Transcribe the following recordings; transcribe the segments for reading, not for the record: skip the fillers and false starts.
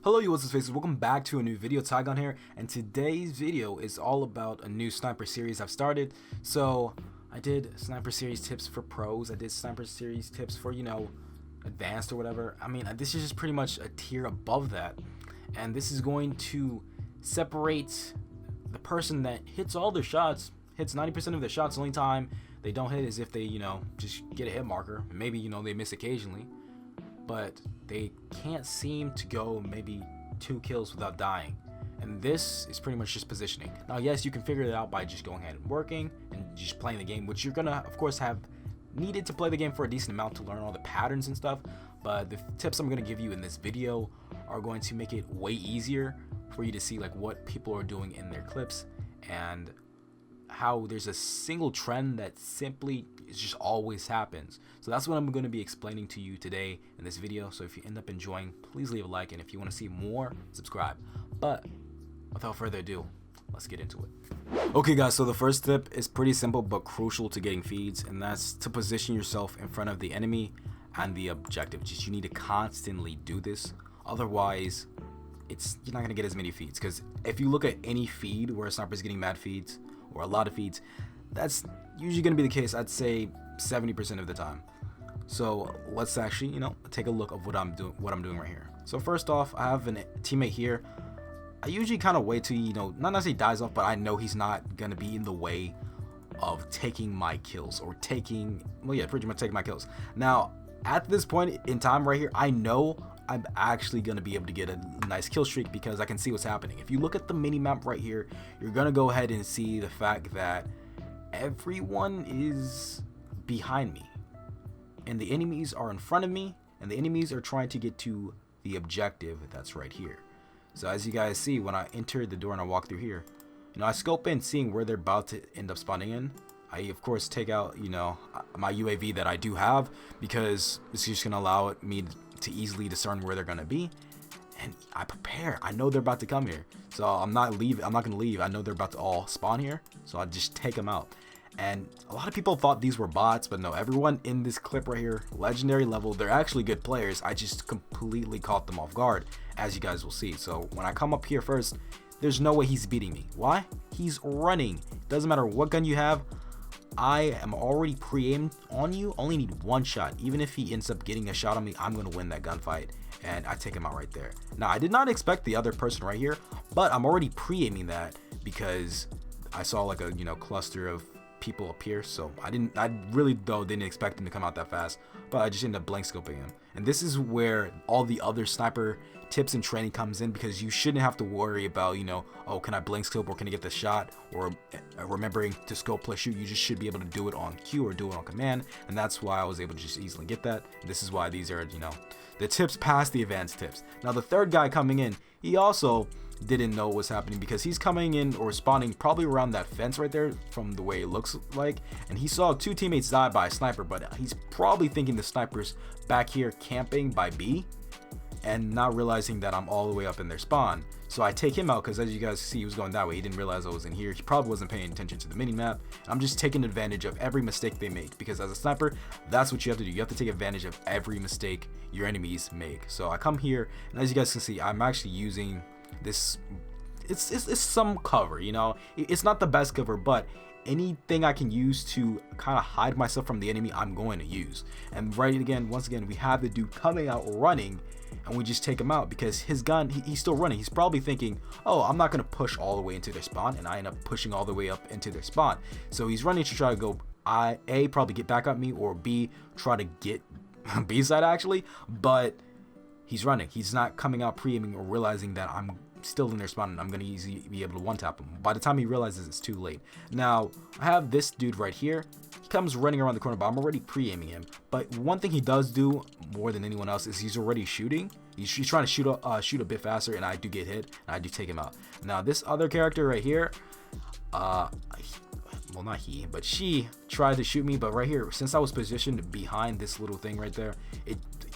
Hello you what's faces, welcome back to a new video. Tigon here, and today's video is all about a new sniper series I've started. So I did sniper series tips for pros, I did sniper series tips for, advanced or whatever. I mean, this is just pretty much a tier above that, and this is going to separate the person that hits all their shots, hits 90% of their shots. The only time they don't hit is if they, just get a hit marker. Maybe, they miss occasionally, but they can't seem to go maybe 2 kills without dying. And this is pretty much just positioning. Now, yes, you can figure it out by just going ahead and working and just playing the game, which you're gonna, of course, have needed to play the game for a decent amount to learn all the patterns and stuff. But the tips I'm gonna give you in this video are going to make it way easier for you to see like what people are doing in their clips and how there's a single trend that simply just always happens. So that's what I'm going to be explaining to you today in this video. So if you end up enjoying, please leave a like, and if you want to see more, subscribe. But without further ado, let's get into it. Okay guys, so the first tip is pretty simple but crucial to getting feeds, and that's to position yourself in front of the enemy and the objective. Just you need to constantly do this, otherwise you're not going to get as many feeds. Because if you look at any feed where a sniper is getting mad feeds or a lot of feeds, that's usually going to be the case, I'd say 70% of the time. So let's actually, take a look of what I'm doing right here. So first off, I have a teammate here. I usually kind of wait till, not necessarily dies off, but I know he's not going to be in the way of taking my kills or pretty much taking my kills. Now, at this point in time right here, I know I'm actually going to be able to get a nice kill streak because I can see what's happening. If you look at the mini map right here, you're going to go ahead and see the fact that everyone is behind me and the enemies are in front of me, and the enemies are trying to get to the objective that's right here. So as you guys see, when I enter the door and I walk through here, I scope in seeing where they're about to end up spawning in. I of course take out my UAV that I do have, because it's just gonna allow me to easily discern where they're gonna be, and I prepare. I know they're about to come here, so I'm not gonna leave. I know they're about to all spawn here, so I just take them out. And a lot of people thought these were bots, but no, everyone in this clip right here, legendary level, they're actually good players. I just completely caught them off guard, as you guys will see. So when I come up here first, there's no way he's beating me. Why? He's running. Doesn't matter what gun you have, I am already pre-aimed on you. Only need one shot. Even if he ends up getting a shot on me, I'm going to win that gunfight, and I take him out right there. Now, I did not expect the other person right here, but I'm already pre-aiming that because I saw like a cluster of people appear. So I really didn't expect him to come out that fast, but I just ended up blank scoping him. And this is where all the other sniper tips and training comes in, because you shouldn't have to worry about oh, can I blank scope or can I get the shot, or remembering to scope plus shoot. You just should be able to do it on cue or do it on command, and that's why I was able to just easily get that. This is why these are the tips past the advanced tips. Now the third guy coming in, he also didn't know what was happening, because he's coming in or spawning probably around that fence right there from the way it looks like, and he saw 2 teammates die by a sniper, but he's probably thinking the sniper's back here camping by B and not realizing that I'm all the way up in their spawn. So I take him out, because as you guys see, he was going that way. He didn't realize I was in here. He probably wasn't paying attention to the mini map. I'm just taking advantage of every mistake they make, because as a sniper, that's what you have to do. You have to take advantage of every mistake your enemies make. So I come here, and as you guys can see, I'm actually using this. It's some cover, it's not the best cover, but anything I can use to kind of hide myself from the enemy, I'm going to use. And once again, we have the dude coming out running, and we just take him out because his gun, he's still running. He's probably thinking, oh, I'm not going to push all the way into their spawn, and I end up pushing all the way up into their spawn. So he's running to try to go A, probably get back at me, or B, try to get B side actually, but he's running. He's not coming out pre-aiming or realizing that I'm still in their spawn and I'm going to easily be able to one-tap him. By the time he realizes, it's too late. Now, I have this dude right here. He comes running around the corner, but I'm already pre-aiming him. But one thing he does do more than anyone else is he's already shooting. He's trying to shoot a bit faster, and I do get hit, and I do take him out. Now, this other character right here, well, not he, but she tried to shoot me, but right here, since I was positioned behind this little thing right there,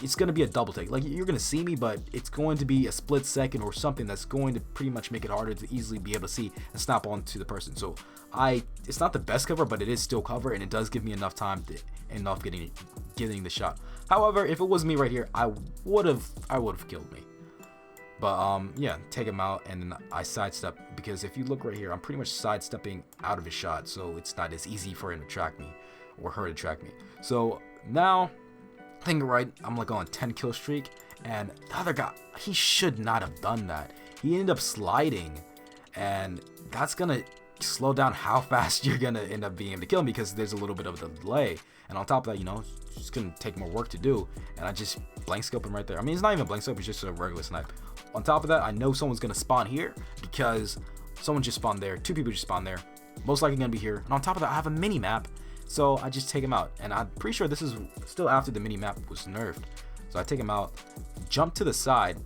it's going to be a double take. Like, you're going to see me, but it's going to be a split second or something that's going to pretty much make it harder to easily be able to see and snap onto the person. So it's not the best cover, but it is still cover, and it does give me enough time to getting the shot. However, if it was me right here, I would have killed me. But yeah, take him out, and then I sidestep, because if you look right here, I'm pretty much sidestepping out of his shot, so it's not as easy for him to track me or her to track me. So now, I think right, I'm like on a 10 kill streak, and the other guy, he should not have done that. He ended up sliding, and that's gonna slow down how fast you're gonna end up being able to kill him, because there's a little bit of a delay. And on top of that, you know, it's just gonna take more work to do, and I just blank scope him right there. I mean, it's not even a blank scope, it's just a regular snipe. On top of that, I know someone's gonna spawn here, because someone just spawned there, 2 people just spawned there, most likely gonna be here. And on top of that, I have a mini map, so I just take him out, and I'm pretty sure this is still after the mini map was nerfed. So I take him out, jump to the side,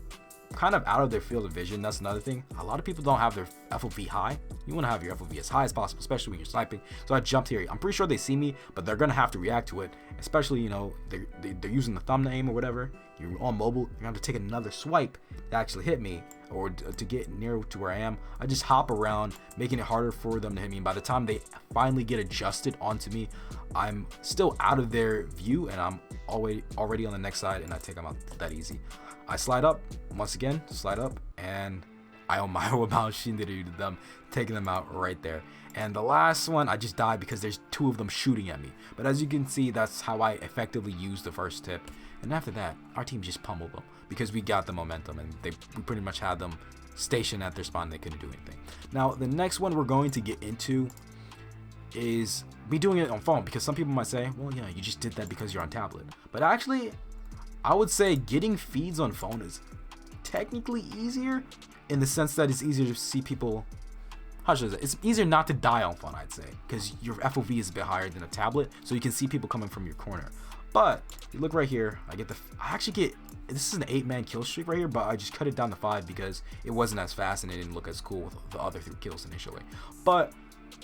kind of out of their field of vision. That's another thing. A lot of people don't have their FOV high. You want to have your FOV as high as possible, especially when you're sniping. So I jumped here. I'm pretty sure they see me, but they're gonna have to react to it. Especially, you know, they're using the thumb to aim or whatever. You're on mobile. You're gonna have to take another swipe to actually hit me, or to get near to where I am. I just hop around, making it harder for them to hit me. And by the time they finally get adjusted onto me, I'm still out of their view, and I'm already on the next side, and I take them out that easy. I slide up, once again, slide up, and 𝓢𝓮𝓽𝓽𝓲𝓷𝓰𝓼, taking them out right there. And the last one, I just died because there's 2 of them shooting at me. But as you can see, that's how I effectively used the first tip. And after that, our team just pummeled them, because we got the momentum, and we pretty much had them stationed at their spawn. They couldn't do anything. Now, the next one we're going to get into is me doing it on phone, because some people might say, well, yeah, you just did that because you're on tablet. But actually, I would say getting feeds on phone is technically easier, in the sense that it's easier to see people. How should I say? It's easier not to die on phone, I'd say, because your FOV is a bit higher than a tablet, so you can see people coming from your corner. But you look right here, I actually get, this is an 8-man kill streak right here, but I just cut it down to 5 because it wasn't as fast and it didn't look as cool with the other 3 kills initially. But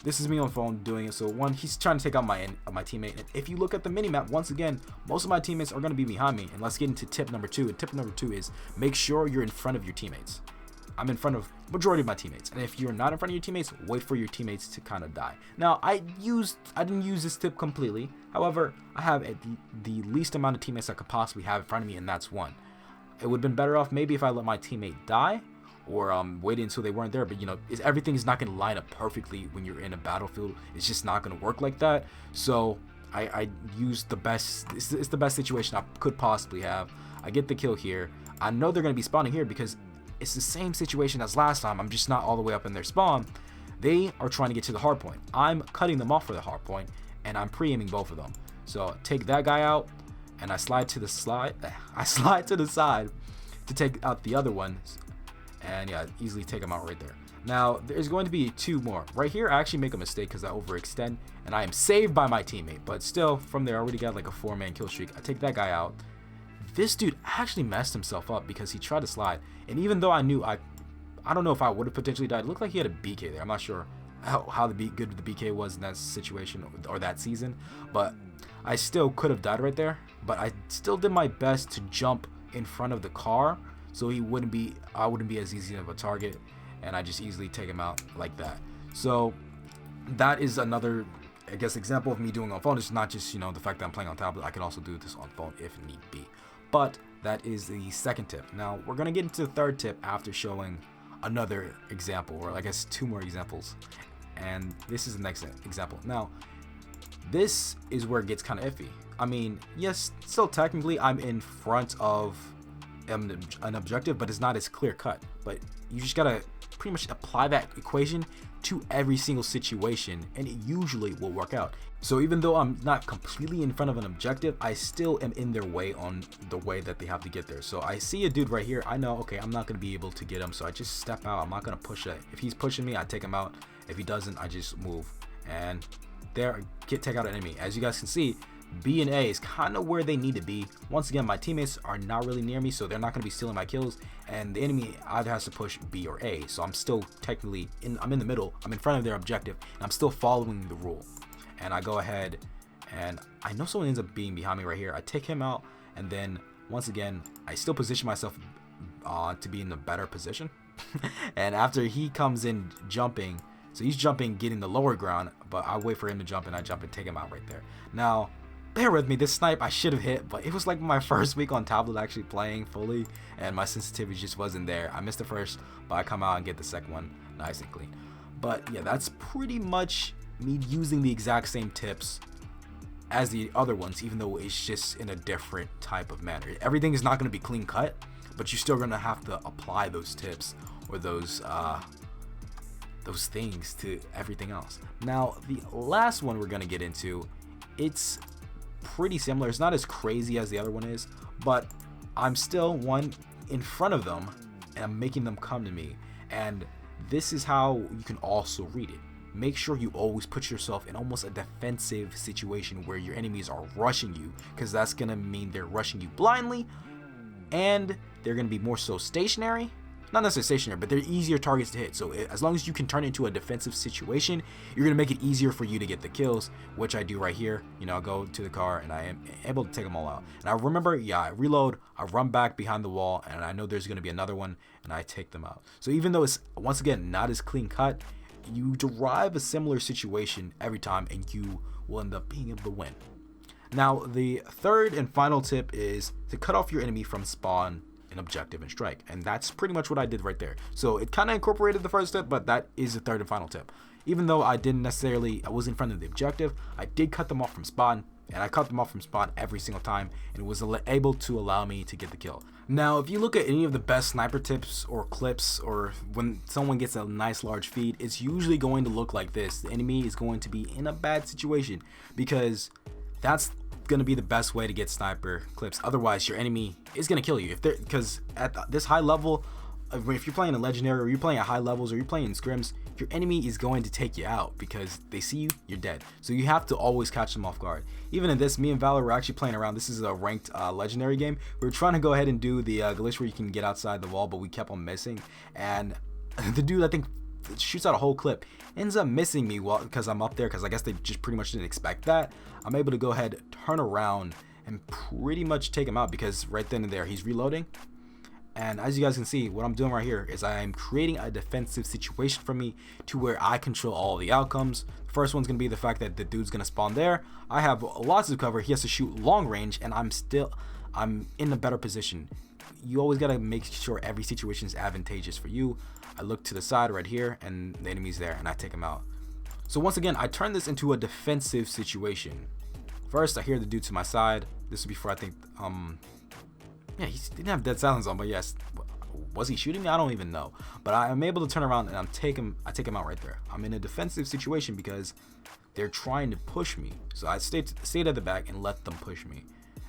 this is me on phone doing it. So one, he's trying to take out my teammate, and if you look at the minimap, once again, most of my teammates are going to be behind me. And let's get into tip number 2. And tip number 2 is make sure you're in front of your teammates. I'm in front of majority of my teammates, and if you're not in front of your teammates, wait for your teammates to kind of die. Now, I didn't use this tip completely. However, I have the least amount of teammates I could possibly have in front of me, and that's 1. It would have been better off maybe if I let my teammate die, or waited until they weren't there. But you know, everything is not going to line up perfectly when you're in a battlefield. It's just not going to work like that. So I used the best. It's the best situation I could possibly have. I get the kill here. I know they're going to be spawning here because it's the same situation as last time. I'm just not all the way up in their spawn. They are trying to get to the hard point. I'm cutting them off for the hard point, and I'm pre-aiming both of them. So take that guy out, and I slide to the side to take out the other one, and yeah, easily take them out right there. Now there's going to be 2 more right here. I actually make a mistake because I overextend, and I am saved by my teammate. But still, from there, I already got like a 4-man kill streak. I take that guy out. This dude actually messed himself up because he tried to slide, and even though I knew I don't know if I would have potentially died. It looked like he had a BK there. I'm not sure how good the BK was in that situation or that season, but I still could have died right there. But I still did my best to jump in front of the car, so I wouldn't be as easy of a target, and I just easily take him out like that. So that is another, I guess, example of me doing on phone. It's not just, you know, the fact that I'm playing on tablet. I can also do this on phone if need be. But that is the second tip. Now we're gonna get into the third tip after showing another example, or I guess 2 more examples, and this is the next example. Now this is where it gets kind of iffy. I mean, yes, still technically I'm in front of an objective, but it's not as clear cut. But you just gotta pretty much apply that equation to every single situation, and it usually will work out. So even though I'm not completely in front of an objective, I still am in their way on the way that they have to get there. So I see a dude right here. I know, okay, I'm not going to be able to get him, so I just step out. I'm not going to push it. If he's pushing me, I take him out. If he doesn't, I just move. And there, take out an enemy. As you guys can see, B and A is kind of where they need to be. Once again, my teammates are not really near me, so they're not going to be stealing my kills, and the enemy either has to push B or A. So I'm still technically I'm in the middle. I'm in front of their objective, and I'm still following the rule. And I go ahead, and I know someone ends up being behind me right here. I take him out, and then once again, I still position myself to be in a better position. And after he comes in jumping, so he's jumping, getting the lower ground, but I wait for him to jump, and I jump and take him out right there. Now, bear with me, this snipe I should have hit, but it was like my first week on tablet actually playing fully, and my sensitivity just wasn't there. I missed the first, but I come out and get the second one nice and clean. But yeah, that's pretty much me using the exact same tips as the other ones, even though it's just in a different type of manner. Everything is not going to be clean cut, but you're still going to have to apply those tips or those things to everything else. Now, the last one we're going to get into, it's pretty similar. It's not as crazy as the other one is, but I'm still one in front of them and I'm making them come to me. And this is how you can also read it. Make sure you always put yourself in almost a defensive situation where your enemies are rushing you, because that's going to mean they're rushing you blindly, and they're going to be more so stationary. Not necessarily stationary, but they're easier targets to hit. So as long as you can turn it into a defensive situation, you're going to make it easier for you to get the kills, which I do right here. You know, I go to the car and I am able to take them all out. And I remember, yeah, I reload, I run back behind the wall, and I know there's going to be another one, and I take them out. So even though it's, once again, not as clean cut, you derive a similar situation every time, and you will end up being able to win. Now, the third and final tip is to cut off your enemy from spawn, objective, and strike, and that's pretty much what I did right there. So it kind of incorporated the first tip, but that is the third and final tip. Even though I was in front of the objective, I did cut them off from spawn, and I cut them off from spawn every single time, and it was able to allow me to get the kill. Now, if you look at any of the best sniper tips or clips, or when someone gets a nice large feed, it's usually going to look like this. The enemy is going to be in a bad situation, because that's going to be the best way to get sniper clips. Otherwise, your enemy is going to kill you. Because at this high level, if you're playing a legendary, or you're playing at high levels, or you're playing in scrims, your enemy is going to take you out because they see you, you're dead. So you have to always catch them off guard. Even in this, me and Valor were actually playing around. This is a ranked legendary game. We were trying to go ahead and do the glitch where you can get outside the wall, but we kept on missing. And the dude, I think, shoots out a whole clip, ends up missing me because I'm up there, because I guess they just pretty much didn't expect that. I'm able to go ahead, turn around, and pretty much take him out, because right then and there he's reloading. And as you guys can see, what I'm doing right here is I am creating a defensive situation for me to where I control all the outcomes. The first one's going to be the fact that the dude's going to spawn there. I have lots of cover. He has to shoot long range, and I'm in a better position. You always got to make sure every situation is advantageous for you. I look to the side right here, and the enemy's there, and I take him out. So once again, I turn this into a defensive situation. First, I hear the dude to my side. This is before, I think, yeah, he didn't have dead silence on, but yes, was he shooting me? I don't even know. But I'm able to turn around and I take him out right there. I'm in a defensive situation because they're trying to push me. So I stayed at the back and let them push me.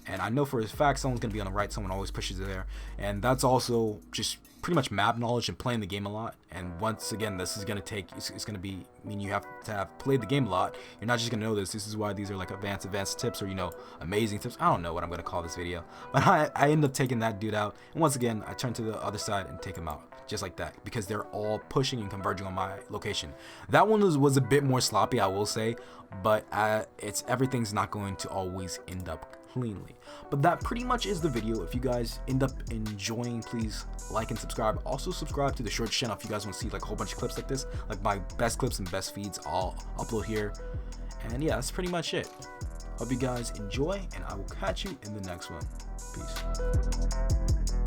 And I know for a fact someone's going to be on the right. Someone always pushes there. And that's also just pretty much map knowledge and playing the game a lot. And once again, this is going to take, it's going to be, mean you have to have played the game a lot. You're not just going to know this. This is why these are like advanced tips, or, you know, amazing tips. I don't know what I'm going to call this video. But I end up taking that dude out. And once again, I turn to the other side and take him out. Just like that. Because they're all pushing and converging on my location. That one was a bit more sloppy, I will say. But everything's not going to always end up cleanly. But that pretty much is the video. If you guys end up enjoying, please like and subscribe. Also subscribe to the short channel if you guys want to see like a whole bunch of clips like this, like my best clips and best feeds, I'll upload here. And yeah, that's pretty much it. Hope you guys enjoy, and I will catch you in the next one. Peace.